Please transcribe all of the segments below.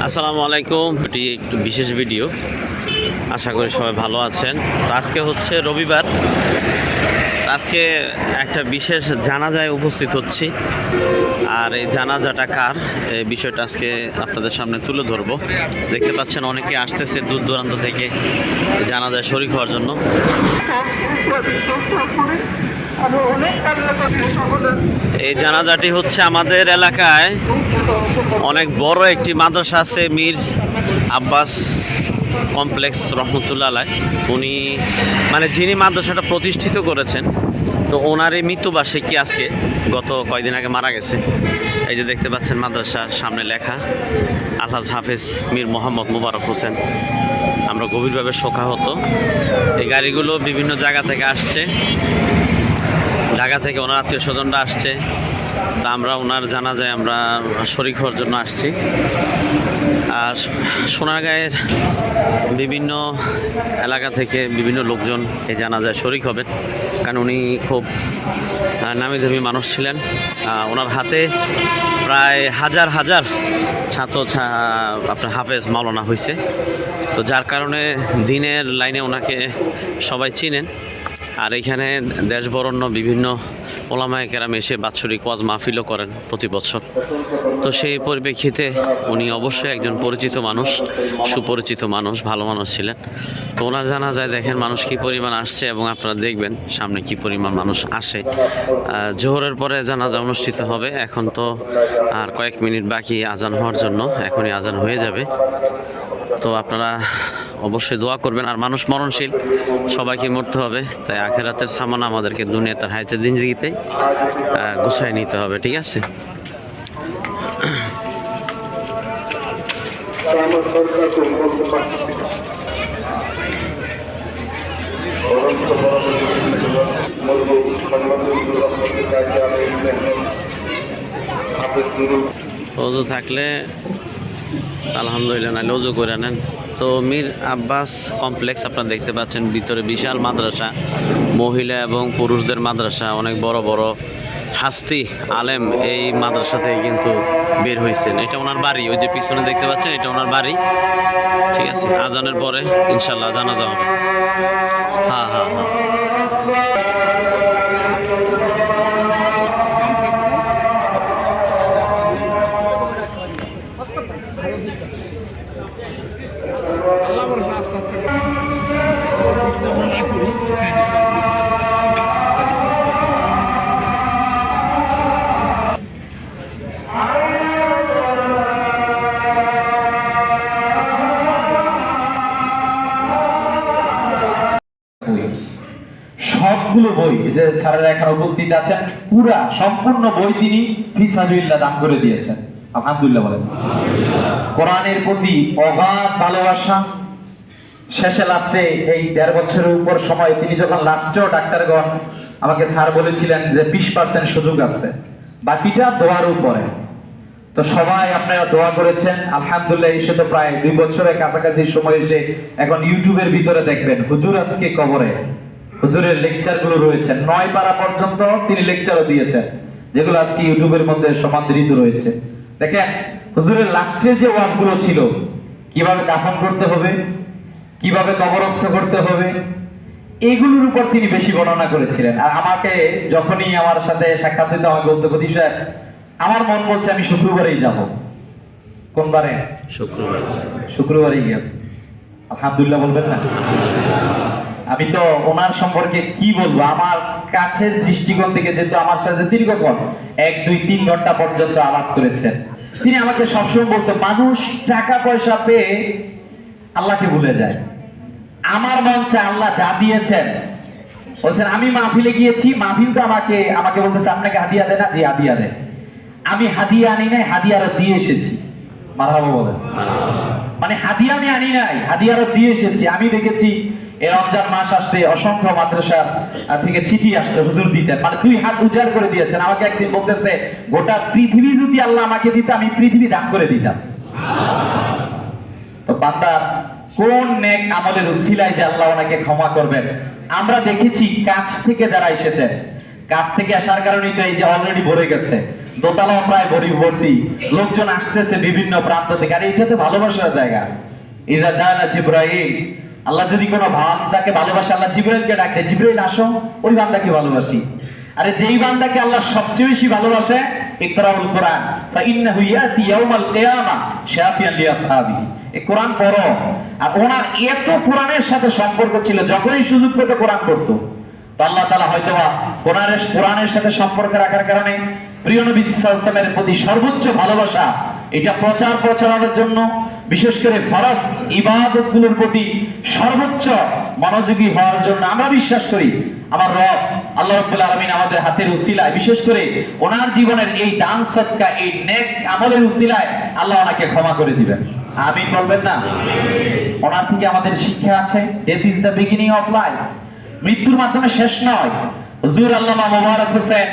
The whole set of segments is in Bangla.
আসসালামু আলাইকুম। এটি একটু বিশেষ ভিডিও, আশা করি সবাই ভালো আছেন। তো আজকে হচ্ছে রবিবার, আজকে একটা বিশেষ জানাজায় উপস্থিত হচ্ছি। আর এই জানাজাটা কার, এই বিষয়টা আজকে আপনাদের সামনে তুলে ধরবো। দেখতে পাচ্ছেন অনেকে আসতেছে দূর দূরান্ত থেকে জানাজায় শরীক হওয়ার জন্য। এই জানাজাটি হচ্ছে আমাদের এলাকায় অনেক বড় একটি মাদ্রাসা আছে, মীর আব্বাস কমপ্লেক্স রহমতুল্লাহ আলাইহ। উনি যিনি মাদ্রাসাটা প্রতিষ্ঠিত করেছেন, তো ওনারই মৃত্যুবার্ষিকী আজকে, গত কয়েকদিন আগে মারা গেছে। এই যে দেখতে পাচ্ছেন মাদ্রাসার সামনে লেখা আলহাজ হাফেজ মীর মোহাম্মদ মোবারক হোসেন। আমরা গভীরভাবে শোকাহত। এই গাড়িগুলো বিভিন্ন জায়গা থেকে আসছে, ঢাকা থেকে ওনার আত্মীয় স্বজনরা আসছে। তা আমরা ওনার জানাজায় আমরা শরীক হওয়ার জন্য আসছি। আর সোনারগাঁয়ের বিভিন্ন এলাকা থেকে বিভিন্ন লোকজন এই জানাজায় শরীক হবেন, কারণ উনি খুব নামিদামি মানুষ ছিলেন। ওনার হাতে প্রায় হাজার হাজার ছাত্র আপনার হাফেজ মাওলানা হয়েছে। তো যার কারণে দিনের লাইনে ওনাকে সবাই চিনেন। আর এখানে দেশ বরেণ্য বিভিন্ন ওলামায়ে কেরাম এসে বাৎসরিক ওয়াজ মাহফিলও করেন প্রতি বছর। তো সেই পরিপ্রেক্ষিতে উনি অবশ্যই একজন পরিচিত মানুষ, সুপরিচিত মানুষ, ভালো মানুষ ছিলেন। তো ওনার জানাজায় দেখেন মানুষ কী পরিমাণ আসছে, এবং আপনারা দেখবেন সামনে কী পরিমাণ মানুষ আসে। জোহরের পরে জানাজা অনুষ্ঠিত হবে। এখন তো আর কয়েক মিনিট বাকি আজান হওয়ার জন্য, এখনই আজান হয়ে যাবে। তো আপনারা অবশ্যই দোয়া করবেন। আর মানুষ মরণশীল, সবাইকে মরতে হবে, তাই আখেরাতের সামান আমাদেরকে দুনিয়াতে হায়াতে জিন্দেগিতে গুছায় নিতে হবে, ঠিক আছে? ওযু থাকলে আলহামদুলিল্লাহ, নাহলে ওযু করে নেন। তো মীর আব্বাস কমপ্লেক্স আপনারা দেখতে পাচ্ছেন, ভিতরে বিশাল মাদ্রাসা, মহিলা এবং পুরুষদের মাদ্রাসা। অনেক বড় বড় হাস্তি আলেম এই মাদ্রাসা থেকে কিন্তু বের হয়েছেন। এটা ওনার বাড়ি, ওই যে পিছনে দেখতে পাচ্ছেন, এটা ওনার বাড়ি, ঠিক আছে? আজানের পরে ইনশাল্লাহ জানাজা হবে। হ্যাঁ হ্যাঁ হ্যাঁ। সবগুলো বই যে স্যারেরা এখানে উপস্থিত আছেন, পুরা সম্পূর্ণ বই তিনি ফিসাবিল্লাহ দান করে দিয়েছেন। আলহামদুলিল্লাহ বলেন। কোরআনের প্রতি অগাধ ভালোবাসা। শেষে লাস্টে এই 1.5 বছরের উপর সময় তিনি যখন লাস্টেও ডাক্তারগণ আমাকে স্যার বলেছিলেন যে 20% সুযোগ আছে, বাকিটা দোয়ার উপরে। তো সবাই আপনারা দোয়া করেছেন, আলহামদুলিল্লাহ। এসে তো প্রায় 2 বছরের কাছাকাছি সময় এসে এখন ইউটিউবের ভিতরে দেখবেন হুজুর আজকে কবরে, হুজুরের লেকচার গুলো রয়েছে। 9 পারা পর্যন্ত তিনি লেকচারও দিয়েছেন, যেগুলো আজকে ইউটিউবের মধ্যে সমাদৃত রয়েছে। দেখেন হুজুরের লাস্টের যে ওয়াজগুলো ছিল, কিভাবে দাফন করতে হবে, কিভাবে কবরস্থ করতে হবে, এগুলোর উপর তিনি বেশি বর্ণনা করেছিলেন। আর আমাকে যখনই আমার সাথে সাক্ষাৎ দিতে আমাকে বলতে, প্রতি সাহেব আমার মন বলছে আমি শুক্রবারেই যাব। কোন বারে? শুক্রবারেই গেছে। আলহামদুলিল্লাহ বলবেন না? আমি তো ওনার সম্পর্কে কি বলবো, আমার কাছের দৃষ্টিকোণ থেকে, যেহেতু আমার সাথে দীর্ঘক্ষণ 1, 2, 3 ঘন্টা পর্যন্ত আলাপ করেছেন, তিনি আমাকে সবসময় বলতো মানুষ টাকা পয়সা পেয়ে আল্লাহকে ভুলে যায়। আমার মন চায় আল্লাহ যা দিয়েছেন, বলছেন আমি মাহফিলে গিয়েছি, মাহফিল তো আমাকে বলতেছে আপনাকে হাদিয়া দেয় না? জি হাদিয়া দেয়। আমি হাদিয়া আনি নাই, হাদিয়ারও দিয়ে এসেছি। মারহাবা বলেন। হাদিয়া আমি আনি নাই, হাদিয়ারও দিয়ে এসেছি। আমি দেখেছি এই রমজান মাস আসতে অসংখ্য মাদ্রাসার থেকে চিঠি আসতে, হুজুর দিতেন, 2 হাত উজাড় করে দিয়েছেন। আমাকে একদিন বলতেছে গোটা পৃথিবী যদি আল্লাহ আমাকে দিত, আমি পৃথিবী দান করে দিতাম। তো বান্দা কোন নেক আমলের উসিলায় যে আল্লাহ ওনাকে ক্ষমা করবেন। আমরা দেখেছি কাছ থেকে যারা এসেছেন, কাছ থেকে আসার কারণেই তো এই যে অলরেডি ভরে গেছে। দোতলা প্রায় ভর্তি, লোকজন আসতেছে বিভিন্ন প্রান্ত থেকে। আর এটা তো ভালোবাসার জায়গা। ইযা দানা জিবরাইল, আল্লাহ যদি কোনো বান্দাকে ভালোবাসে, আল্লাহ জিবরাইলকে ডাকে, জিবরাইল আসো, ওই বান্দাকে ভালোবাসি। আরে যেই বান্দাকে আল্লাহ সবচেয়ে বেশি ভালোবাসে, ইকরাউল কোরআন ফাইন্নাহু ইয়াতি ইয়াউমাল কিয়ামা শাফিয়ান লিআসহাবি, এই কোরআন পড়ো। আর ওনার এত কোরআনের সাথে সম্পর্ক ছিল, যখনই সুযোগ পেত কোরআন পড়তো। তো আল্লাহ তাআলা হয়তোবা কোরআনের সাথে সম্পর্ক রাখার কারণে প্রিয় নবী সাল্লাল্লাহু আলাইহি ওয়াসাল্লামের প্রতি সর্বোচ্চ ভালোবাসা, এটা প্রচারের জন্য, বিশেষ করে ফরজ ইবাদতগুলোর প্রতি সর্বোচ্চ মনোযোগী হওয়ার জন্য আমরা বিশ্বাস করি আমার রব আল্লাহ রাব্বুল আলামিন আমাদের হাতের উসিলায়, বিশেষ করে ওনার জীবনের এই দান সদকা, এই নেক আমলের উসিলায় আল্লাহ ওনাকে ক্ষমা করে দিবেন। আমিন বলবেন না? ওনার থেকে আমাদের শিক্ষা আছে, death is the beginning of life, মৃত্যুর মাধ্যমে শেষ নয়। হুজুর আল্লামা মোবারক হোসেন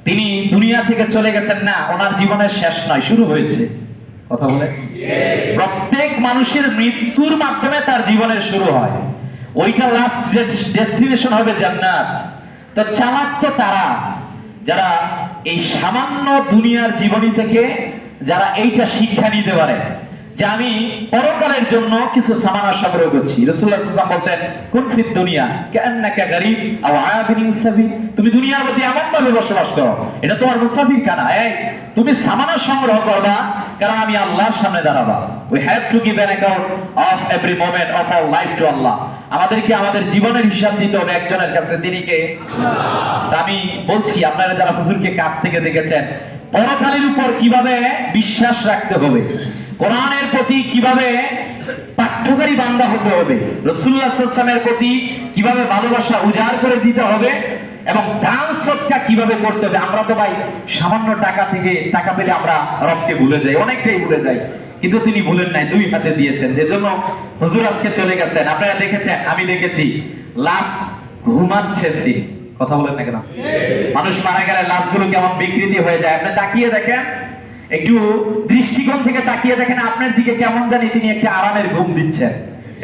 তিনি দুনিয়া থেকে চলে গেছেন না, ওনার জীবনের শেষ নয়, শুরু হয়েছে। কথা বলে, প্রত্যেক মানুষের মৃত্যুর মাধ্যমে তার জীবনের শুরু হয়, ওইটা লাস্ট ডেস্টিনেশন হবে জান্নাত। তো চালাক তো তারা যারা এই সামান্য দুনিয়ার জীবনী থেকে যারা এইটা শিক্ষা নিতে পারে যে আমি পরকালের জন্য কিছু সামানা সংগ্রহ করছি। রাসূলুল্লাহ সাল্লাল্লাহু আলাইহি ওয়াসাল্লাম বলেন, কুন ফিদ দুনিয়া কান্নাকা গরীব আও আবিরিন সাবিল, তুমি দুনিয়ার মধ্যে এমন ভাবে বসবাস করো, এটা তোমার মুসাফির খানা। এই তুমি সামানা সংগ্রহ করবা, কারণ আমি আল্লাহর সামনে দাঁড়াবা। We have to give an account of every moment of our life to Allah. আমাদেরকে আমাদের জীবনের হিসাব দিতে হবে একজনের কাছে, তিনি কে? আমি বলছি, আপনারা যারা হুজুরকে কাছ থেকে দেখেছেন, পরকালের উপর কিভাবে বিশ্বাস রাখতে হবে, কোরআনের প্রতি কিভাবে পাঠ্যকারী বান্দা হতে হবে, রাসূলুল্লাহ সাল্লাল্লাহু আলাইহি ওয়াসাল্লামের প্রতি কিভাবে ভালোবাসা উজাড় করে দিতে হবে, এবং দান সদকা কিভাবে করতে হবে। আমরা তো ভাই সামান্য টাকা পেলে আমরা রবকে ভুলে যাই, অনেকটাই ভুলে যাই, কিন্তু তিনি ভুলেন নাই, দুই হাতে দিয়েছেন। এজন্য হুজুর আজকে চলে গেছেন, আপনারা দেখেছেন, আমি দেখেছি, লাশ ঘুমাচ্ছেন তিনি। কথা বলেন না কেন? মানুষ মারা গেলে লাশগুলো কেমন বিকৃতি হয়ে যায়। আপনি তাকিয়ে দেখেন, একটু দৃষ্টিকোণ থেকে তাকিয়ে দেখেন, আপনার দিকে কেমন জানি তিনি একটা আরামের ঘুম দিচ্ছেন।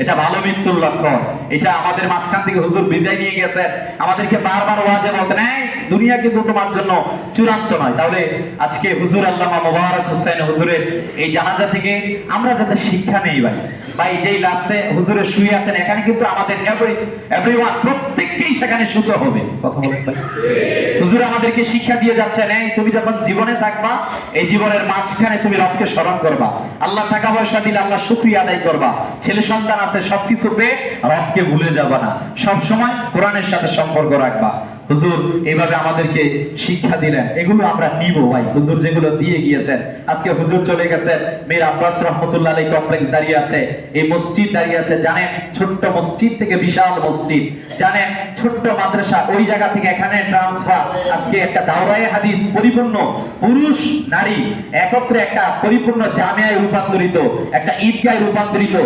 এটা ভালো মৃত্যুর লক্ষণ। এটা আমাদের মাঝখান থেকে হুজুর বিদায় নিয়ে গেছেন, আমাদেরকে বারবার ওয়াজে বলতেন, এই দুনিয়া কিন্তু তোমার জন্য চূড়ান্ত নয়। তাহলে আজকে হুজুর আল্লামা মোবারক হোসেন হুজুরের এই জানাজা থেকে আমরা যাতে শিক্ষা নেই ভাই যেই লাশে হুজুরে শুয়ে আছেন, এখানে কিন্তু আমাদের এভরিওয়ান প্রত্যেককেই সেখানে শুতে হবে। কথা বলেন ভাই, হুজুর আমাদেরকে শিক্ষা দিয়ে যাচ্ছেন, এই তুমি যখন জীবনে থাকবা, এই জীবনের মাঝখানে তুমি রবকে স্মরণ করবা, আল্লাহ টাকা পয়সা দিলে আল্লাহ শুকরিয়া আদায় করবা, ছেলে সন্তান আছে সবকিছু পেয়ে রবকে ভুলে যাবা না, সব সময় কোরআনের সাথে সম্পর্ক রাখবা। হুজুর এইভাবে আমাদেরকে শিক্ষা দিলেন, এগুলো আমরা নিব ভাই। হুজুর যেগুলো দিয়ে গিয়েছেন, আজকে হুজুর চলে গেছেন, মীর আব্বাস রহমতুল্লাহ আলাইহি কমপ্লেক্স দাঁড়িয়ে আছে, এই মসজিদ দাঁড়িয়ে আছে, জানেন ছোট্ট মসজিদ থেকে বিশাল মসজিদ, জানেন ছোট্ট মাদ্রাসা, ওই জায়গা থেকে এখানে ট্রান্সফার, আজকে একটা দাওরায়ে হাদিস পরিপূর্ণ পুরুষ নারী একত্রে একটা পরিপূর্ণ জামিয়ায় রূপান্তরিত, একটা ঈদগাহে রূপান্তরিত,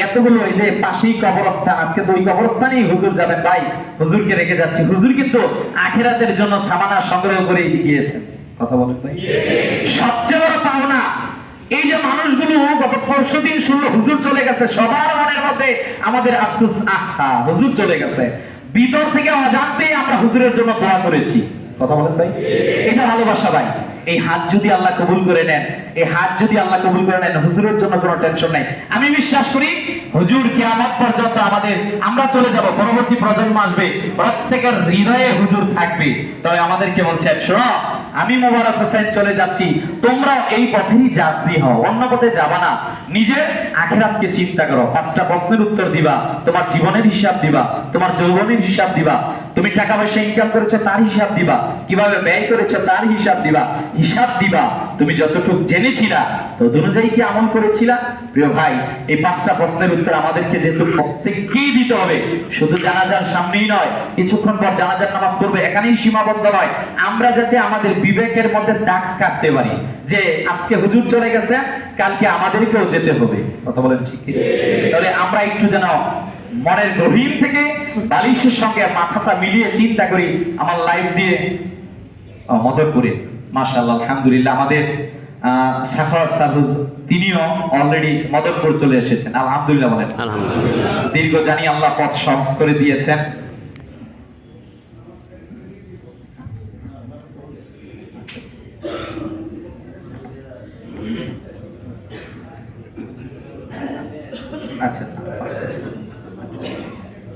এতগুলো, এই যে পাশেই কবরস্থান, আজকে তো ওই কবরস্থানেই হুজুর যাবেন ভাই, হুজুরকে রেখে যাচ্ছি। হুজুর কিন্তু আখিরাতের জন্য সামানা সংগ্রহ করে গিয়েছেন। কথা বলেন ভাই, সবচেয়ে বড় পাওনা এই যে মানুষগুলো গত পরশুদিন শুনলো হুজুর চলে গেছে, সবার মনের মধ্যে আমাদের আফসোস, আহা হুজুর চলে গেছে, ভিতর থেকে অজান্তেই আমরা হুজুরের জন্য দোয়া করেছি। কথা বলেন ভাই, এটা ভালোবাসা ভাই। এই হাত যদি আল্লাহ কবুল করে নেন, এই হাত যদি আল্লাহ কবুল করে নেন, হুজুরের জন্য কোনো টেনশন নাই। আমি বিশ্বাস করি হুজুর কিয়ামত পর্যন্ত আমরা চলে যাব, পরবর্তী প্রজন্ম আসবে, প্রত্যেকের হৃদয়ে হুজুর থাকবে। তবে আমাদেরকে বলছেন, শোনো, আমি মোবারক হোসেন চলে যাচ্ছি, তোমরা এই পথেই যাত্রী হও, অন্য পথে যাবা না। নিজের আখিরাতকে চিন্তা করো, 5টা প্রশ্নের উত্তর দিবা, তোমার জীবনের হিসাব দিবা, তোমার যৌবনের হিসাব দিবা, তুমি টাকা পয়সা ইনকাম করেছো তার হিসাব দিবা, কিভাবে ব্যয় করেছো তার হিসাব দিবা, তুমি যতটুকু জেনেছিলা তত অনুযায়ী কি আমল করেছিলা। প্রিয় ভাই, এই 5টা প্রশ্নের উত্তর আমাদেরকে যেহেতু প্রত্যেককেই দিতে হবে, শুধু জানাজার সামনেই নয়, কিছুক্ষণ পর জানাজার নামাজ পড়বে, এখানেই সীমাবদ্ধ নয়, আমরা যাতে আমাদের বিবেকের মধ্যে দাগ কাটতে পারি যে আজকে হুজুর চলে গেছে, কালকে আমাদেরকেও যেতে হবে। কথা বলেন ঠিক কি? তাহলে আমরা একটু যেন মনের গভীর থেকে বালিশের সঙ্গে মাথাটা মিলিয়ে চিন্তা করি। আমার লাইফ দিয়ে মদরপুরে মাশাআল্লাহ আলহামদুলিল্লাহ আমাদের সাফাওয়াত সাহুদ তিনিও অলরেডি মদরপুর চলে এসেছেন, আলহামদুলিল্লাহ বলেন আলহামদুলিল্লাহ। দীর্ঘ জানি আল্লাহ পথ সহজ করে দিয়েছেন। আচ্ছা,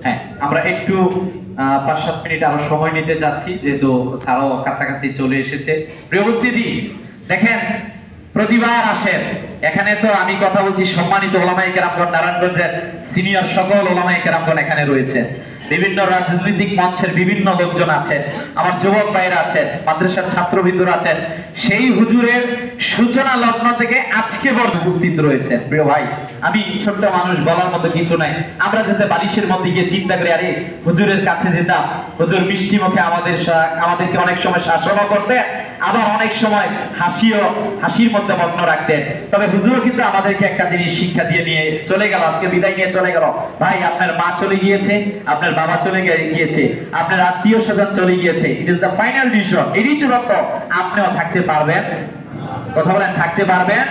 হ্যাঁ, আমরা একটু 5-7 মিনিট আরো সময় নিতে যাচ্ছি, যেহেতু স্যারও কাছাকাছি চলে এসেছে। প্রিয় উপস্থিতি, দেখেন প্রতিবার আসেন এখানে, তো আমি কথা বলছি সম্মানিত ওলামায়ে কেরামগণ, নারায়ণগঞ্জের সিনিয়র সকল ওলামায়ে কেরামগণ এখানে রয়েছে, বিভিন্ন রাজনৈতিক মঞ্চের বিভিন্ন লোকজন আছেন, আমার যুবক ভাইরা আছেন, মাদ্রাসার ছাত্রবৃন্দরা আছেন, সেই হুজুরের সূচনা লগ্ন থেকে আজকে বড় উপস্থিত রয়েছে। প্রিয় ভাই, আমি ছোট্ট মানুষ, বলার মতো কিছু নাই। আমরা যাতে বালিশের মধ্যে গিয়ে চিন্তা করি, আরে হুজুরের কাছে যেতাম, হুজুর মিষ্টি মুখে আমাদেরকে অনেক সময় শাসনও করতেন, আবার অনেক সময় হাসির মধ্যে মগ্ন রাখতেন। তবে হুজুরও কিন্তু আমাদেরকে একটা জিনিস শিক্ষা দিয়ে নিয়ে চলে গেল, আজকে বিদায় নিয়ে চলে গেল। ভাই, আপনার মা চলে গিয়েছে, আপনার বাবা চলে গিয়েছে, আপনার আত্মীয় স্বজন চলে গিয়েছে, it is the final decision. এরই চূড়ান্ত। আপনিও থাকতে পারবেন? কথা বলেন, থাকতে পারবেন?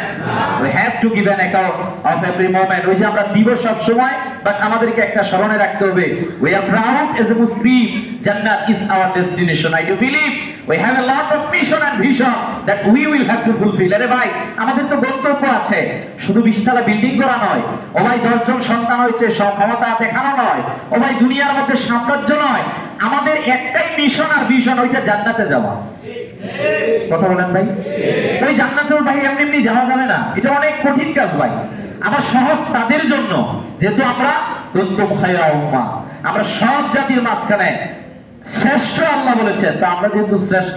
we have to give an account of every moment। ওই যে আমরা দিব সব সময়, বাট আমাদেরকে একটা স্মরণে রাখতে হবে, we are proud as a Muslim, Jannah is our destination। I do believe we have a lot of mission and vision that we will have to fulfill। আরে ভাই, আমাদের তো গন্তব্য আছে, শুধু 20 তলা বিল্ডিং করা নয়, ও ভাই 10 জন সন্তান হয়েছে সব ক্ষমতা দেখানো নয়, ও ভাই দুনিয়ার মধ্যে সাম্রাজ্য নয়, আমাদের একটাই মিশন আর ভিশন, ওইটা জান্নাতে যাওয়া। কথা বলেন ভাই, ওই জান্নাতেও ভাই এমনি এমনি যাওয়া যাবে না, এটা অনেক কঠিন কাজ ভাই। আবার সহজ তাদের জন্য, যেহেতু আমরা কুনতুম খায়রা উম্মাহ, আমরা সব জাতির মাঝখানে শ্রেষ্ঠ আল্লাহ বলেছেন। তো আমরা যেহেতু শ্রেষ্ঠ,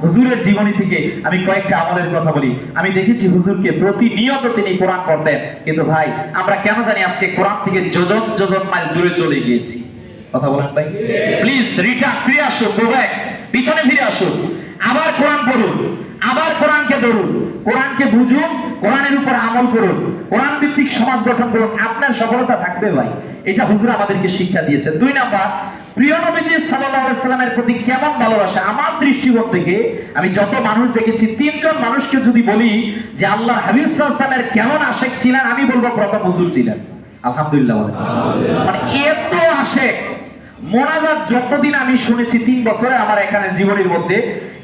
হুজুরের জীবনী থেকে আমি কয়েকটা আমলের কথা বলি। আমি দেখেছি হুজুরকে প্রতিনিয়ত তিনি কোরআন পড়তেন, কিন্তু ভাই আমরা কেন জানি আজকে কোরআন থেকে যোজন যোজন মাইল দূরে চলে গিয়েছি। কথা বলেন ভাই, প্লিজ রিটার্ন, ফিরে আসুন, গো ব্যাক, পিছনে ফিরে আসুন, আবার কোরআন পড়ুন, আবার কোরআনকে ধরুন, কোরআনকে বুঝুন, কোরআনের উপর আমল করুন, কোরআন ভিত্তিক সমাজ গঠন করুন, আপনার সফলতা থাকবে ভাই। এটা হুজুর আমাদেরকে শিক্ষা দিয়েছে। 2 নাম্বার, প্রিয় নবীজি সাল্লাল্লাহু আলাইহি সাল্লামের প্রতি কেমন ভালোবাসা। আমার দৃষ্টিকোণ থেকে আমি যত মানুষ দেখেছি, 3 জন মানুষকে যদি বলি যে আল্লাহ হাবিব সাল্লাল্লাহু আলাইহি সাল্লামের কেমন আশিক ছিলেন, আমি বলবো প্রথম হুজুর ছিলেন। আলহামদুলিল্লাহ বলেন। মানে এত আশিক, মোনাজাত যতদিন আমি শুনেছি 3 বছরে আমার এখানে জীবনের মধ্যে,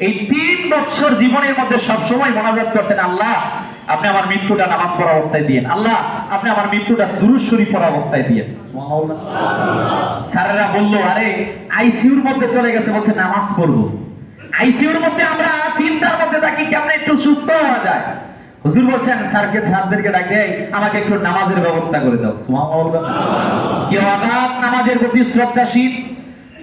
এই 3 বছর জীবনের মধ্যে সবসময় মোনাজাত করতেন, আল্লাহ আপনি আমার মৃত্যুটা নামাজ পড়া অবস্থায় দিয়েন, আল্লাহ আপনি আমার মৃত্যুটা দুরূদ শরীফ পড়া অবস্থায় দিয়েন। স্যারেরা বললো, আরে আইসিইউর মধ্যে চলে গেছে, বলছে নামাজ পড়বো। আইসিইউর মধ্যে আমরা চিন্তার মধ্যে থাকি কেমনে একটু সুস্থ হওয়া যায়। হুজুর বলছেন স্যারকে, ছাত্রদেরকে ডাকে, আমাকে একটু নামাজের ব্যবস্থা করে দাও। সুবহানাল্লাহ। কি অগাধ নামাজের প্রতি শ্রদ্ধাশীল।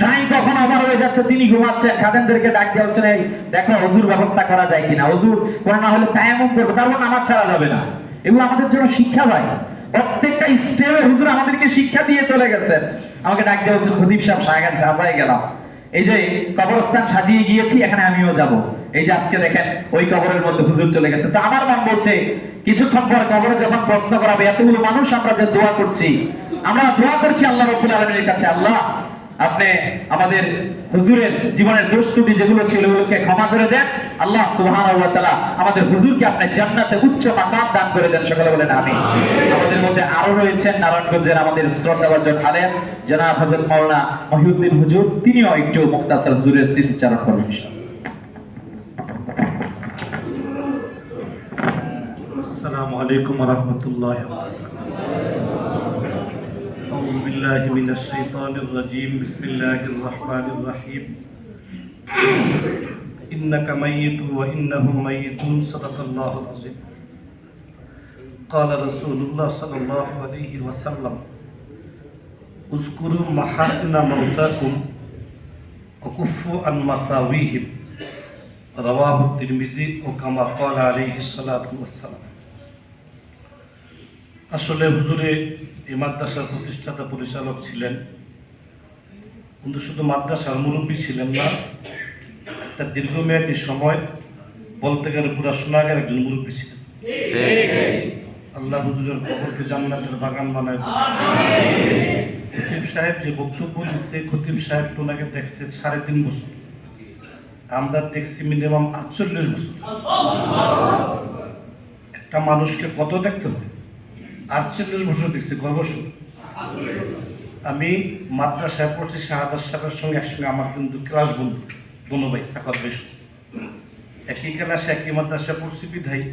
টাইম কখন ওভার হয়ে যাচ্ছে, তিনি ঘুমাচ্ছেন, খাদেমদেরকে ডাক দিয়ে বলছেন, এই দেখো হুজুর ব্যবস্থা করা যায় কিনা, হুজুর কোনো না হলে তায়াম্মুম করবে, তারপর নামাজ ছাড়া যাবে না। এগুলো আমাদের জন্য শিক্ষা ভাই। প্রত্যেকটা স্টেপে হুজুর আমাদেরকে শিক্ষা দিয়ে চলে গেছেন। আমাকে ডাক দিয়ে বলছেন, খতিব সাহেব সাজায় গেলাম, এই যে কবরস্থান সাজিয়ে গিয়েছি, এখানে আমিও যাব। এই যে আজকে দেখেন ওই কবরের মধ্যে হুজুর চলে গেছে। তো আমার মন বলছে, কিছুক্ষণ পর কবরে যখন প্রশ্ন করাবে, এতগুলো মানুষ আমরা যে দোয়া করছি, আমরা দোয়া করছি আল্লাহ রাব্বুল আলামিনের কাছে, আল্লাহ আপনি আমাদের হুজুরের জীবনের দোষ ত্রুটি যেগুলো ছিল ওগুলোকে ক্ষমা করে দেন, আল্লাহ সুবহানাহু ওয়া তাআলা আমাদের হুজুরকে আপনি জান্নাতে উচ্চ মাকাম দান করে দেন। সকলে বলেন আমিন। আমাদের মধ্যে আরো রয়েছেন নারায়ণগঞ্জের আমাদের শ্রদ্ধাভাজন আলেম জনাব হযরত মাওলানা মহিউদ্দিন হুজুর, তিনিও একটু মুখতাসার হুজুরের স্মৃতিচারণ করবেন। আসসালামু আলাইকুম ওয়া রাহমাতুল্লাহি ওয়া বারাকাতুহু। আউযু বিল্লাহি মিনাশ শাইতানির রাজীম। বিসমিল্লাহির রাহমানির রাহিম। ইন্নাকা মাইয়িতুন ওয়া ইন্নাহুম মাইয়িতুন। সাদাকাল্লাহুল আযীম। ক্বালা রাসূলুল্লাহ সাল্লাল্লাহু আলাইহি ওয়াসাল্লাম, উযকুরু মাহাসিনা মাউতাকুম ওয়া কুফফু আন মাসাওয়িহিম। রাওয়াহু তিরমিজি ও কামা ক্বালা আলাইহিস সালাতু ওয়াস সালাম। আসলে হুজুরে এই মাদ্রাসার প্রতিষ্ঠাতা পরিচালক ছিলেন, কিন্তু শুধু মাদ্রাসার মুরব্বী ছিলেন না, একটা দীর্ঘমেয়াদী সময় বলতে গেলে পুরা সোনাগার একজন মুরব্বী ছিলেন। আল্লাহ হুজুরের কবরকে জান্নাতের বাগান বানায়। খতিব সাহেব যে বক্তব্য দিচ্ছে, খতিব সাহেব তো ওনাকে দেখছে 3.5 বছর, আমরা দেখছি মিনিমাম 48 বছর। একটা মানুষকে কত দেখতে হয়? 48 বছর দেখছি, গর্বসর। আমি মাদ্রাসায় পড়ছি, শাহাদাত সাহেবের সঙ্গে একসঙ্গে আমার কিন্তু ক্লাস বন্ধু, দোনো ভাই সাকাত বেশ একই ক্লাসে একই মাদ্রাসায় পড়ছি বিধাই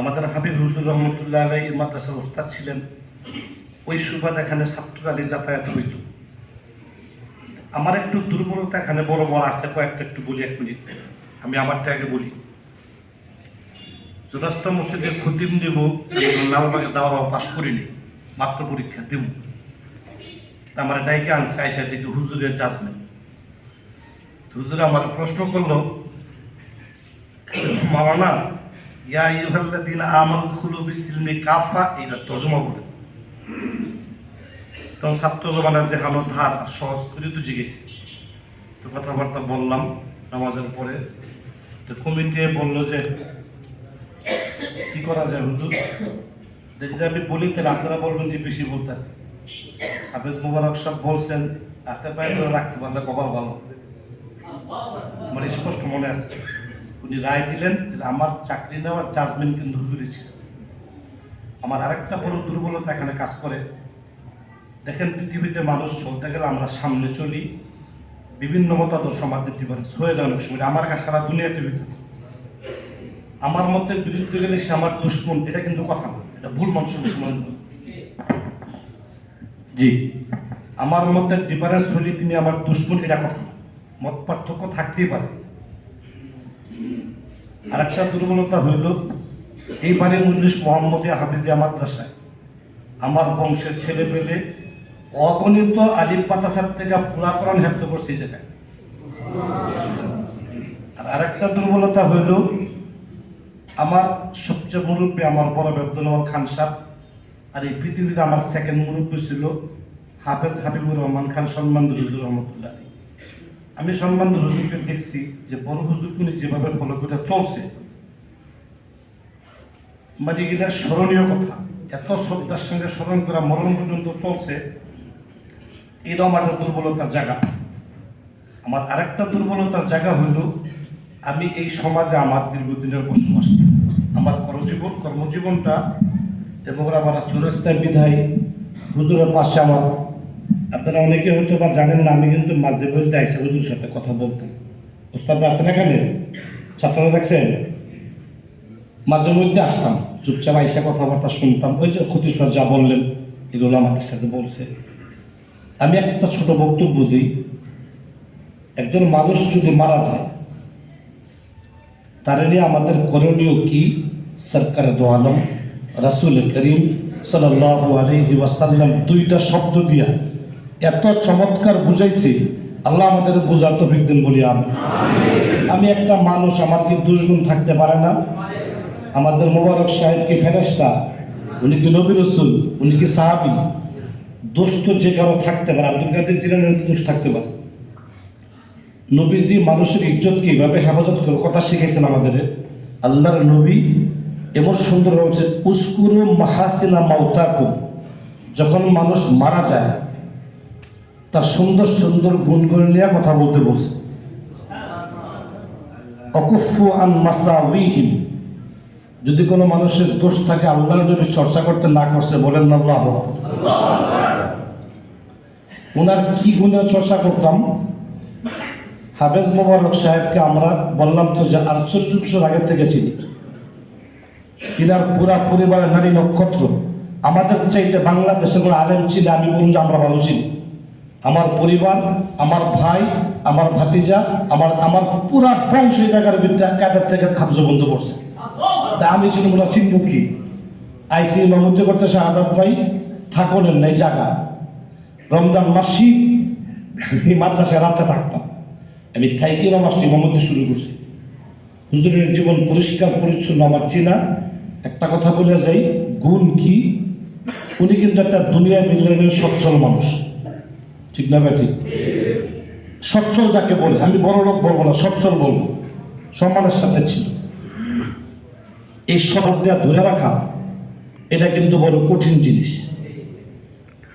আমাদের হাবিব হুজুর রহমতুল্লাহ আলাইহি মাদ্রাসার ওস্তাদ ছিলেন। ওই সুবাদ এখানে ছাত্রকালীন যাতায়াত হইত। আমার একটু দুর্বলতা এখানে বড় বড় আছে, কয়েকটা একটু বলি 1 মিনিট। আমি আমারটা আগে বলি। চৌরাস্তা মসজিদের খতিম দেব, লালবাগে দাওয়া পাশ করিনি, মাত্র পরীক্ষা দেব। আমার ডাইকে আনছে, আইসা দেখি হুজুরের জাজমেন্ট। হুজুর আমার প্রশ্ন করলো, মাওলানা ইয়া আইয়ুহাল্লাযীনা আমানু দুখুলু বিস-সিলমি কাফা, এটা তরজমা বলে। তখন ছাত্র জমানার যে হানো ধার সহজ করে তো জিগেছি, তো কথাবার্তা বললাম নামাজের পরে। তো কমিটি বললো যে কি করা যায় হুজুর, যদি আমি বলি তাহলে আপনারা বলবেন যে বেশি বলতেছে। হাফেজ মোবারক সাহেব বলছেন হাতে পায়ে ধরে রাখতে পারলে কপাল ভালো। আমার স্পষ্ট মনে আছে উনি রায় দিলেন, আমার চাকরি নেওয়ার জাজমেন্ট কিন্তু হুজুরই ছিল। আমার আরেকটা বড় দুর্বলতা এখানে কাজ করে। দেখেন, পৃথিবীতে মানুষ চলতে গেলে আমরা সামনে চলি, বিভিন্ন মতাদর্শ আমাদের ডিফারেন্স হয়ে যায় অনেক সময়। আমার কাছে সারা দুনিয়াতে হইতেছে, আমার মতের বিরুদ্ধে গেলে সে আমার দুশ্মন, এটা কিন্তু কথা না, এটা ভুল মানুষের দুশ্মন। জি, আমার মতের ডিফারেন্স হলে তিনি আমার দুশ্মন, এটা কথা না। মত পার্থক্য থাকতেই পারে। আর একটা দুর্বলতা হইল, এইবারে 19 মোহাম্মদিয়া হাফিজিয়া মাদ্রাসায় আমার বংশের ছেলে পেলে অগণিত আলিম পাতাসার থেকে পুরা কোরআন হেফজ করছে এই জায়গায়। আর আরেকটা দুর্বলতা হইল, আমার সবচেয়ে মুরব্বী আমার বড় আব্দুল খান সাহেব, আর এই পৃথিবীতে আমার সেকেন্ড মুরব্বী ছিল হাফেজ হাবিবুর রহমান খান সম্মানিত হুজুর রহমতুল্লাহ। আমি সম্মানিত হুজুরকে দেখছি যে বড় হুজুর উনি যেভাবে ফলো করে চলছে, মানে এগুলা স্মরণীয় কথা, এত শ্রদ্ধার সঙ্গে স্মরণ করা মরণ পর্যন্ত চলছে। এটাও আমার দুর্বলতার জায়গা। আমার আরেকটা দুর্বলতার জায়গা হইল, আমি এই সমাজে আমার দীর্ঘদিনের বসবাস, আমার কর্মজীবনটা এবং আমার চৌরাস্তায় বিধায় হুজুরের পাশে আমার, আপনারা অনেকে হয়তো বা জানেন না, আমি কিন্তু মাঝে মধ্যে আইসা হুজুর সাথে কথা বলতাম। ওস্তাদ আছেন এখানে, ছাত্ররা দেখছেন, মাঝে মধ্যে আসতাম, চুপচাপ আইসা কথাবার্তা শুনতাম। ওই যে খতিব সাহেব যা বললেন এগুলো আমাদের সাথে বলছে। আমি একটা ছোট বক্তব্য দিই। একজন মানুষ যদি মারা যায়, তার নিয়ে আমাদের করণীয় কি? সরকার দো আলম রাসূল করিম সাল্লাল্লাহু আলাইহি ওয়াসাল্লাম 2টা শব্দ দিয়া এত চমৎকার বুঝাইছে, আল্লাহ আমাদের বোঝার তৌফিক দেন বলি আমি। একটা মানুষ, আমার কি দুর্গুণ থাকতে পারে না? আমাদের মোবারক সাহেব কি ফেরেশতা? উনি কি নবী রাসূল? উনি কি সাহাবী? দোষ তো যে কারো থাকতে পারে, আব্দুল কাদের জিলানীর দোষ থাকতে পারে। নবীজি মানুষের ইজ্জতকে এইভাবে হেফাজত করে কথা শিখেছেন আমাদের। আল্লাহর নবী এমন সুন্দর হচ্ছে, উস্কুরু মাহাসিনা মাউতাকুম, যখন মানুষ মারা যায় তার সুন্দর সুন্দর গুণগুলো নিয়ে কথা বলতে বলছে। অকুফু আন মাসাউইহিম, যদি কোনো মানুষের দোষ থাকে আল্লাহর নবী চর্চা করতে না করছে, বলেন না আল্লাহু আকবার। ওনার কি গুণের চর্চা করতাম? হাফেজ মোবারক সাহেবকে আমরা বললাম তো যে 48 বছর আগে থেকে চিনি। তিনার পুরা পরিবারের নারী নক্ষত্র, আমাদের চাইতে বাংলাদেশের কোনো আলেম ছিল আমি বলুন যে আমরা ভালো চিনি। আমার পরিবার, আমার ভাই, আমার ভাতিজা, আমার পুরা বংশ এই জায়গার বিদ্যা কাদের থেকে হাফজ বন্ধ করছে। তা আমি শুধু বলা চিনব কি? আইসি মামুতি করতে শাহাদাত ভাই থাকলেন নাই জায়গা। রমজান মাসি মাদ্রাসায় রাতে থাকতাম, আমি থাইকিরা মাসি মামুতি শুরু করছি। হুজুরের জীবন পরিষ্কার পরিচ্ছন্ন আমার চেনা। একটা কথা বলে যাই, গুণ কি? উনি কিন্তু একটা দুনিয়া মিলনের সচ্ছল মানুষ, ঠিক না ভাই? ঠিক। সচ্ছল যাকে বলে, আমি বড় লোক বলবো না, সচ্ছল বলবো, সম্মানের সাথে ছিল। এই শব্দ দেওয়া ধরে রাখা এটা কিন্তু বড় কঠিন জিনিস।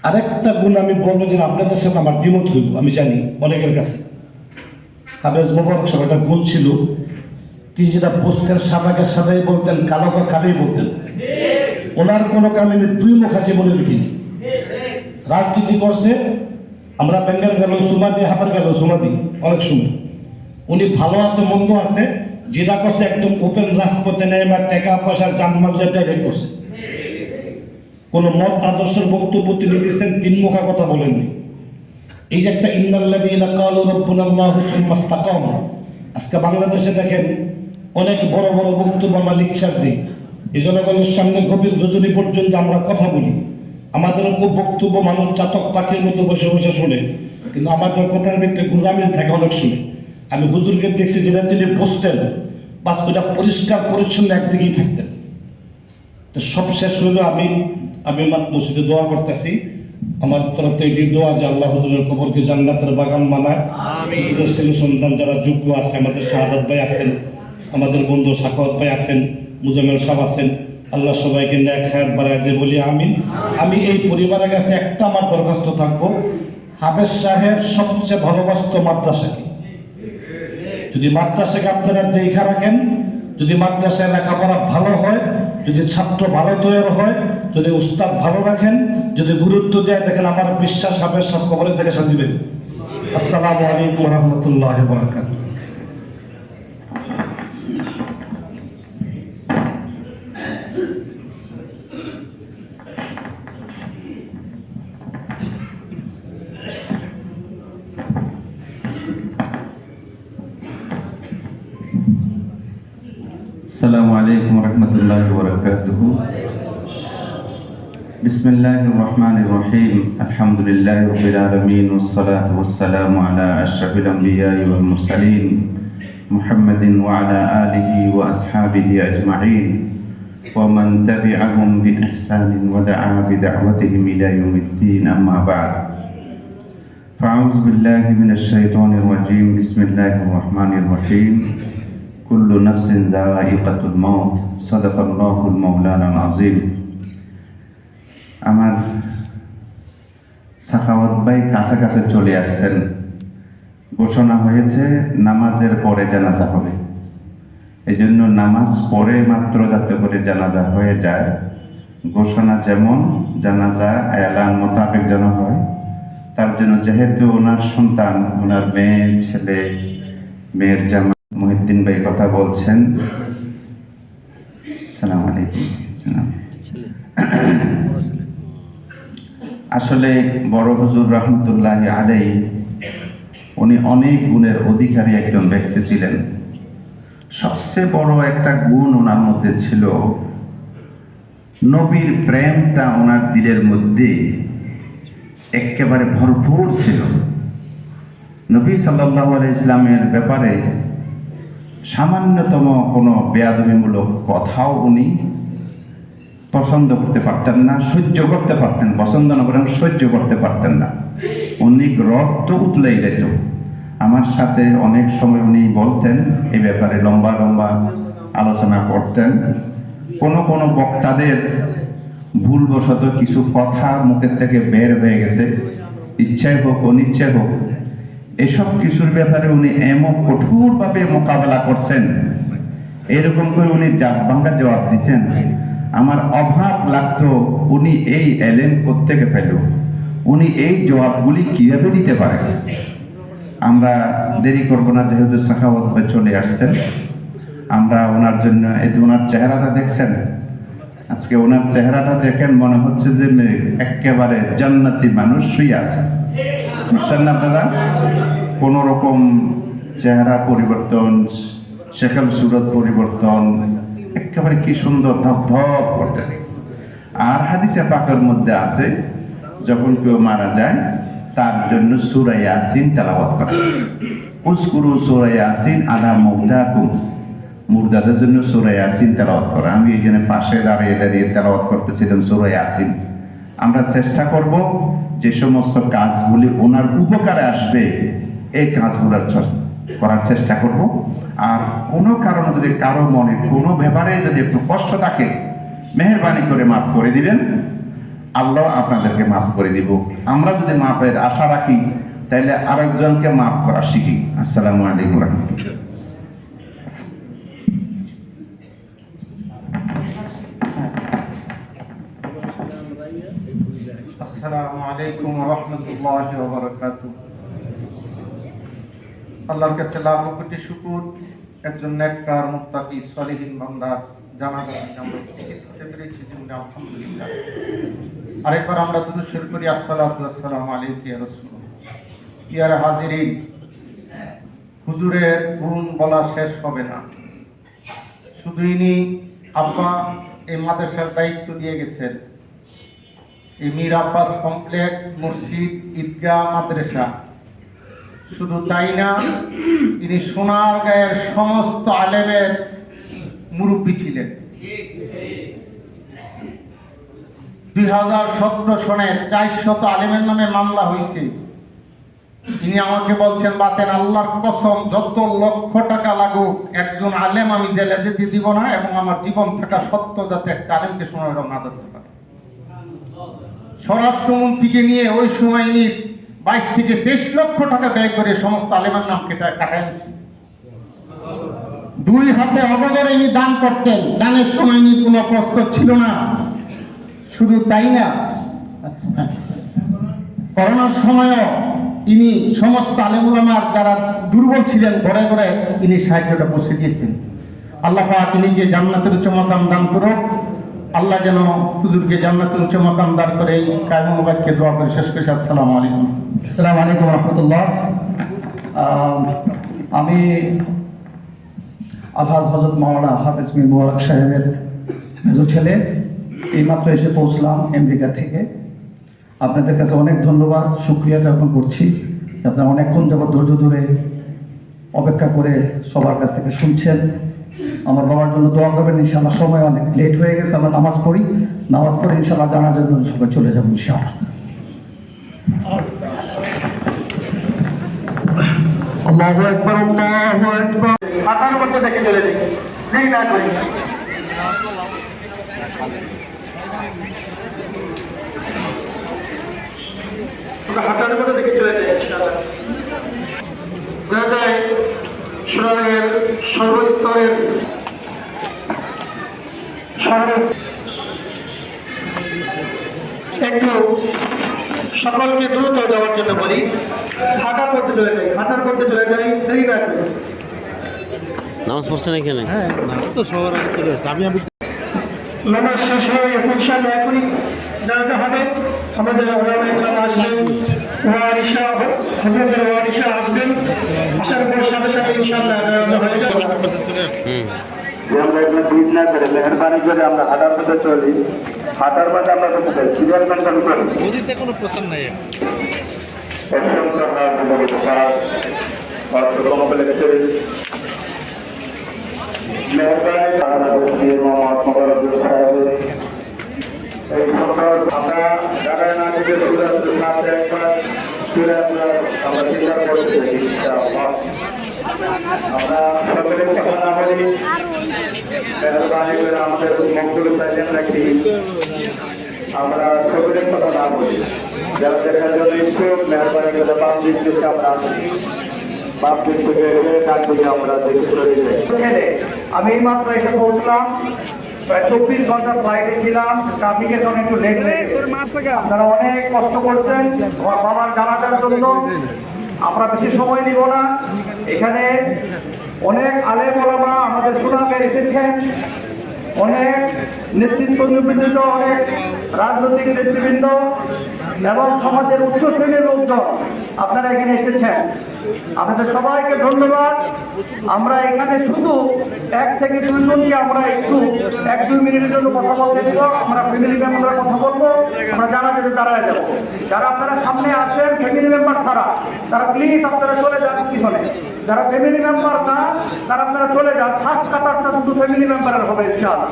আরেকটা গুণ আমি বলবো যে আপনাদের সাথে আমার দ্বিমত হইব, আমি জানি অনেকের কাছে। হাফেজ মোবারক সাহেব একটা গুণ ছিল, তিনি যেটা বসতেন সাদাকে সাদাই বলতেন, কালোকে কালোই বলতেন। ওনার কোনো কামে আমি 2 মুখা জীবনে দেখিনি। রাজনীতি করছে, আমরা বেঙ্গল গেল সুমা দিয়ে, হাফের গেল সুমা দিই, অনেক সময় উনি ভালো আছে মন্দ আছে, যেটা করছে একদম ওপেন রাজপথে নেই, বা টাকা পয়সার জানমাল ডাইরেক্ট করছে। কোনো মত আদর্শের বক্তব্য তিনি দিয়েছেন, তিনমুখা কথা বলেননি। এই যে একটা ইন্নাল্লাযীনা ক্বালু রাব্বুনাল্লাহু সুম্মা ইসতাকামু, আজকে বাংলাদেশে দেখেন অনেক বড় বড় বক্তব্য আমরা লেকচার দিই, এই জনগণের সামনে গভীর রজনী পর্যন্ত আমরা কথা বলি, আমাদের বক্তব্য মানুষ চাতক পাখির মতো বসে বসে শুনে, কিন্তু আমাদের কথার ভিতরে গুজামিল থাকে অনেক শুনে। আমি হুজুরকে দেখছি যেটা তিনি বসতেন, বাস ওইটা পরিষ্কার পরিচ্ছন্ন একদিকেই থাকতেন। তো সব শেষ হইল, আমি মসজিদে দোয়া করতেছি, আমার তরফ থেকে দোয়া যে আল্লাহ হুজুরের কবরকে জান্নাতের বাগান বানায়। হুজুরের ছেলে সন্তান যারা যোগ্য আছে, আমাদের শাহাদাত ভাই আছেন, আমাদের বন্ধু সাখাওয়াত ভাই আছেন, মুজাম্মেল সাহেব আছেন, আল্লাহ সবাইকে নেক হায়াত বাড়ায় দিয়ে বলি আমিন। আমি এই পরিবারের কাছে একটা আমার দরখাস্ত থাকবো, হাফেজ সাহেব সবচেয়ে ভালোবাসত মাদ্রাসাকে। যদি মাদ্রাসাকে আপনারা দেখা রাখেন, যদি মাদ্রাসায় লেখাপড়া ভালো হয়, যদি ছাত্র ভালো তৈরি হয়, যদি উস্তাদ ভালো রাখেন, যদি গুরুত্ব দেয়, দেখেন আমার বিশ্বাস হাফেজ সাহেব কবরে থেকে দিবেন। আসসালামু আলাইকুম ওয়া রাহমাতুল্লাহি ওয়া বারাকাতুহু। السلام عليكم ورحمة الله وبركاته. بسم الله الرحمن الرحيم. الحمد لله رب العالمين والصلاة والسلام على أشرف الأنبياء والمرسلين محمد وعلى آله وأصحابه أجمعين ومن تبعهم بإحسان ودعا بدعوتهم إلى يوم الدين. أما بعد، فأعوذ بالله من الشيطان الرجيم. بسم الله الرحمن الرحيم. كل نفس ذائقة الموت. صدق الله المولانا العظيم. আমার সাখাওয়াত ভাই কাছাকাছি চলে আসছেন। ঘোষণা হয়েছে নামাজের পরে জানাজা হবে, এই জন্য নামাজ পড়ে মাত্র যাতে করে জানাজা হয়ে যায়, ঘোষণা যেমন জানাজা এলান মোতাবেক যেন হয়, তার জন্য যেহেতু ওনার সন্তান, ওনার মেয়ে, ছেলে, মেয়ের জামা মহিউদ্দিন ভাই কথা বলছেন। আসসালামু আলাইকুম। আসলে বড় হুজুর রহমতুল্লাহ আলাইহি উনি অনেক গুণের অধিকারী একজন ব্যক্তি ছিলেন। সবচেয়ে বড় একটা গুণ ওনার মধ্যে ছিল, নবীর প্রেমটা ওনার দিলের মধ্যে একেবারে ভরপুর ছিল। নবী সাল্লাল্লাহু আলাইহি ইসলামের ব্যাপারে সামান্যতম কোনো বেয়াদবিমূলক কথাও উনি পছন্দ করতে পারতেন না, সহ্য করতে পারতেন, পছন্দ না করেন সহ্য করতে পারতেন না। উনি রক্ত উতলেই যেত। আমার সাথে অনেক সময় উনি বলতেন, এই ব্যাপারে লম্বা লম্বা আলোচনা করতেন। কোনো বক্তাদের ভুলবশত কিছু কথা মুখের থেকে বের হয়ে গেছে, ইচ্ছাই হোক অনিচ্ছাই হোক, এসব কিছুর ব্যাপারে উনি এমন কঠোরভাবে মোকাবেলা করছেন, এরকম করে উনি জাত ভাঙ্গা জবাব দিচ্ছেন। আমার অভাব লাগতো, উনি এই এলেম কোত্থেকে পেল, উনি এই জবাবগুলি কিভাবে দিতে পারে। আমরা দেরি করব না, যেহেতু সাখাওয়াত ভাই চলে আসছেন, আমরা ওনার জন্য, এই যে ওনার চেহারাটা দেখছেন, আজকে ওনার চেহারাটা দেখেন, মনে হচ্ছে যে একেবারে জান্নাতি মানুষ শুয়ে আছে। বুঝছেন না আপনারা? কোনো রকম চেহারা পরিবর্তন, শেখাল সুরত পরিবর্তন, একেবারে কি সুন্দর ধপ ধপ করতেছে। আর হাদিসে পাকের মধ্যে আছে, যখন কেউ মারা যায় তার জন্য সূরা ইয়াসিন তেলাওয়াত করা। উযকুরু সূরা ইয়াসিন আলা মাউতাকুম, মুর্দাদের জন্য সূরা ইয়াসিন তেলাওয়াত করা। আমি এখানে পাশে দাঁড়িয়ে দাঁড়িয়ে তেলাওয়াত করতেছিলাম সূরা ইয়াসিন। আমরা চেষ্টা করব যে সমস্ত কাজগুলি ওনার উপকারে আসবে, এই কাজগুলো করার চেষ্টা করব। আর কোনো কারণে যদি কারো মনে কোনো ব্যাপারে যদি একটু কষ্ট থাকে, মেহেরবানি করে মাফ করে দিবেন, আল্লাহ আপনাদেরকে মাফ করে দিব। আমরা যদি মাফের আশা রাখি, তাহলে আরেকজনকে মাফ করা শিখি। আসসালামু আলাইকুম রাহমাতুল্লাহ। আসসালামু আলাইকুম ওয়া রাহমাতুল্লাহি ওয়া বারাকাতুহু। আল্লাহর কাছে লাখ কোটি শুকর, একজন নেককার মুত্তাকি সলিহিন বান্দা জানাজা আমরা পেরেছি, আলহামদুলিল্লাহ। আরেকবার আমরা দুরূদ শরীফ করি, আসসালাতু ওয়াসসালামু আলাইকা ইয়া রাসূলুল্লাহ। ইয়ারা হাজিরিন, হুজুরের গুণ বলা শেষ হবে না। শুধু ইনি আব্বা এই মাদ্রাসার দায়িত্ব দিয়ে গেছেন। এই মীর আব্বাস কমপ্লেক্স মসজিদ ঈদগাহ মাদ্রাসা, শুধু তাই না, ইনি সোনারগাঁয়ের সমস্ত আলেমের মুরব্বী ছিলেন। 2017 সনে 400 আলেমের নামে মামলা হয়েছে। তিনি আমাকে বলছেন, বাতেন আল্লাহর কসম, যত লক্ষ টাকা লাগুক একজন আলেম আমি জেলে যেতে দিব না, এবং আমার জীবন থাকা সত্য যাতে একটা আলেমকে সোনারগাঁও না ধরতে পারে। স্বরাষ্ট্রমন্ত্রীকে নিয়ে ওই সময় ইনি 22 থেকে 23 লক্ষ টাকা ব্যয় করে সমস্ত আলেমের নাম কাটায় নিয়েছেন। 2 হাতে অবগরে ইনি দান করতেন, দানের সময় ইনি কোনো প্রস্তুত ছিল না। শুধু তাই না, করোনার সময়ও ইনি সমস্ত আলেম উলামার যারা দুর্বল ছিলেন ঘরে ঘরে ইনি সাহায্যটা পৌঁছে দিয়েছেন। আল্লাহ পাক ইনিকে জান্নাতের উচ্চ মাকাম দান করুক। আল্লাহ যেন হুজুরকে জান্নাতের উচ্চ মাকাম দান করে। এই কায়ম মুবারককে দোয়া করে শেষ করেছি। আসসালামু আলাইকুম। আসসালামু আলাইকুম রহমতুল্লাহ। আমি আলহাজ হযরত মাওলানা হাফেজ মীর মোবারক সাহেবের মেজো ছেলে, এইমাত্র এসে পৌঁছলাম আমেরিকা থেকে। আপনাদের কাছে অনেক ধন্যবাদ, শুকরিয়া জ্ঞাপন করছি যে আপনারা অনেকক্ষণ যাবত ধৈর্য ধরে অপেক্ষা করে সবার কাছ থেকে শুনছেন। আমার বাবার জন্য দোয়া করবেন। ইনশাআল্লাহ সময় অনেক লেট হয়ে গেছে, আমরা নামাজ পড়ি, নামাজ পড়ে ইনশাআল্লাহ জানাজার জন্য সবাই চলে যাবো ইনশাআল্লাহ। আল্লাহু আকবার, আল্লাহু আকবার। মাথার মধ্যে দেখে চলে যাই, দেরি না করি। হাঁটার মধ্যে দেখে চলে যাই ইনশাআল্লাহ। দেখা যায় সোনারগাঁয়ের সর্বস্তরের একটু সকলকে দ্রুত যাওয়ার জন্য বলি। হাঁটার করতে চলে যাই, হাঁটার করতে চলে যাই, দেরি না করি। নামাজ পড়ছেন এখানে? নামাজ শেষ হয়ে গেছে ইনশাআল্লাহ। এখনই জানাজা হবে। আমাদের ওলামায়ে কেরাম আসবেন, ওয়ারিসা হযরতের ওয়ারিসা আসবেন। আসার পর সাথে সাথে ইনশাআল্লাহ জানাজা হয়ে যাবে। আমরা এগুলো ভিড় না করে মেহরবানি করে আমরা হাঁটার পথে চলি। হাঁটার পথে আমরা সিরিয়াল মেনটেন করি। নদীতে কোনো প্রচার নাই। এই আমরা জায়গায় না থেকে সাথে একবার আমরা চিন্তা করছি। আমরা সকলের কথা না বলি, মেহরবানি করে আমাদের মঙ্গল চাইলেন নাকি আমরা সকলের কথা না বলি। যারা দেখার জন্য ইচ্ছুক মেহরবানি করে বাম দিক থেকে আমরা আসি, বাম দিক থেকে ডান দিকে আমরা দেখে চলে যাই। আমি মাত্র এসে পৌঁছলাম, প্রায় 24 ঘন্টা ফ্লাইটে ছিলাম। ট্রাফিকের জন্য একটু লেট হয়ে গেছে। আপনারা অনেক কষ্ট করছেন আমার বাবার জানাজার জন্য। আমরা বেশি সময় নিব না। এখানে অনেক আলেম ওলামা আমাদের সুনামে এসেছেন, অনেক নেতৃত্ববৃন্দ, অনেক রাজনৈতিক নেতৃবৃন্দ এবং সমাজের উচ্চ শ্রেণীর লোকজন আপনারা এখানে এসেছেন। আপনাদের সবাইকে ধন্যবাদ। আমরা এখানে শুধু 1 থেকে 2 জনকে আমরা একটু 1-2 মিনিটের জন্য কথা বলতে দিব। আমরা ফ্যামিলি মেম্বাররা কথা বলবো, আমরা জানাজাতে দাঁড়ায় যাবো। যারা আপনারা সামনে আসেন ফ্যামিলি মেম্বার ছাড়া, তারা প্লিজ আপনারা চলে যান পিছনে। যারা ফ্যামিলি মেম্বার না, তারা আপনারা চলে যান। ফার্স্ট কাতারটা শুধু ফ্যামিলি মেম্বারের হবে ইনশাআল্লাহ,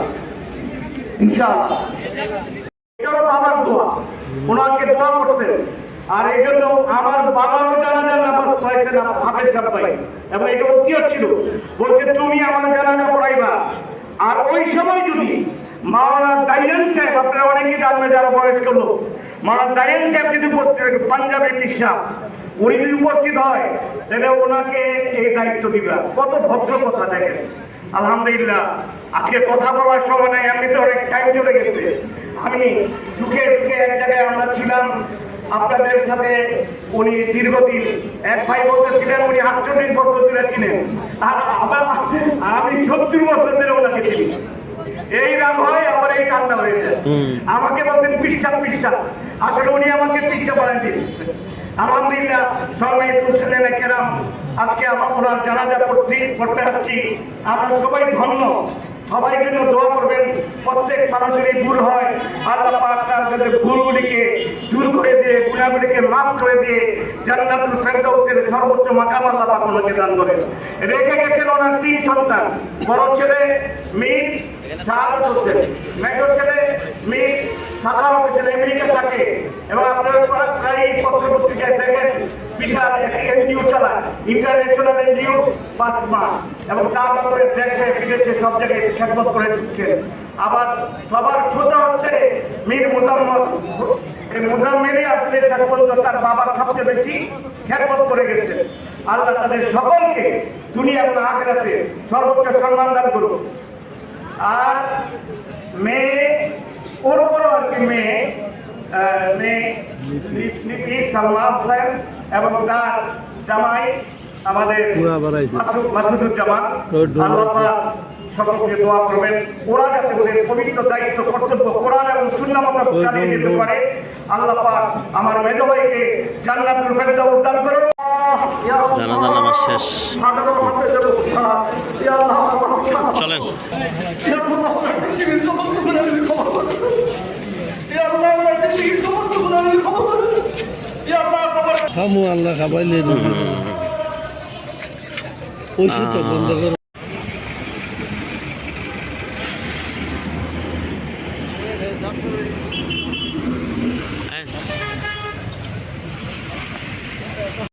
ইনশাআল্লাহ। এটাও বাবার দোয়া, ওনাকে দোয়া করছেন। আর এই জন্য আমার বাবারও জানাজার নামাজ পড়াইছেন হাফেজ সাহেব ভাই, এবং এটা ওসিয়ত ছিল, বলছে তুমি আমার জানাজা পড়াইবা। আর ওই সময় যদি মাওলানা দাইয়ান সাহেব, আপনারা অনেকেই জানবেন যারা বয়স্ক লোক, মাওলানা দাইয়ান সাহেব যদি উপস্থিত, পাঞ্জাবের নিঃশ্বাস, উনি যদি উপস্থিত হয় তাহলে ওনাকে এই দায়িত্ব দিবা। কত ভদ্র কথা দেখেন। আলহামদুলিল্লাহ, আজকে কথা বলার সময় নাই, এমনিতে অনেক টাইম চলে গেছে। আমি সুখে সুখে এক জায়গায় আমরা ছিলাম আপনাদের সাথে। উনি দীর্ঘদিন, এক ভাই বলতেছিলেন উনি 48 বছর ধরে ছিলেন, আর আমি 70 বছর ধরে ওনাকে চিনি। এই রাগ হয় আবার এই ঠান্ডা হয়ে যায়। আমাকে বলতেন পিসা পিসা, আসলে উনি আমাকে পিসা বানাই দিন। আলহামদুলিল্লাহ সবাই মুসলিম কেরাম আজকে আমার ওনার জানাজা করতে আসছি। আমরা সবাই ধন্য, সবাই জন্য দোয়া করবেন। প্রত্যেক মানুষের এই ভুল হয়, আল্লাহ পাক তার যাতে ভুলগুলিকে দূর করে দিয়ে, গুনাহগুলিকে মাফ করে দিয়ে জান্নাতুল ফেরদাউসের সর্বোচ্চ মাকাম আল্লাহ পাক ওনাকে দান করেন। রেখে গেছেন ওনার 3 সন্তান, বড় ছেলে মীর শাহাদাত হোসেন, মেজর ছেলে মীর সাখাওয়াত হোসেন আমেরিকা থাকে, এবং আপনারা প্রায় পত্র পত্রিকায় দেখেন বিশাল একটি এনজিও চালায়, ইন্টারন্যাশনাল এনজিও পাসমা, এবং তার ব্যাপারে দেশে বিদেশে সব জায়গায় খেদমত করে দিচ্ছেন। আবার সবার খোঁজা হচ্ছে মীর মুজাম্মল। এই মুজাম্মেলই আসলে শেষ পর্যন্ত তার বাবার সবচেয়ে বেশি খেদমত করে গেছেন। আল্লাহ তাদের সকলকে দুনিয়া এবং আখিরাতে সর্বোচ্চ সম্মান দান করুন। আর মেয়ে ওর বড় আর কি মেয়ে সালমা হোসেন এবং তার জামাই আমাদের মাসুদুজ্জামান, আল্লাহ পাক সকলকে দোয়া করবেন ওরা যাতে ওদের পবিত্র দায়িত্ব কর্তব্য কোরআন এবং সুন্নাহ মতো চালিয়ে যেতে পারে। আল্লাহ পাক আমার মেজ ভাইকে জান্নাতুল ফেরদাউস দান করুন। জানাজা নামাজ শেষ, চলেন। খামু আল্লাহ খাবাইলে ওই তো বন্ধ করো।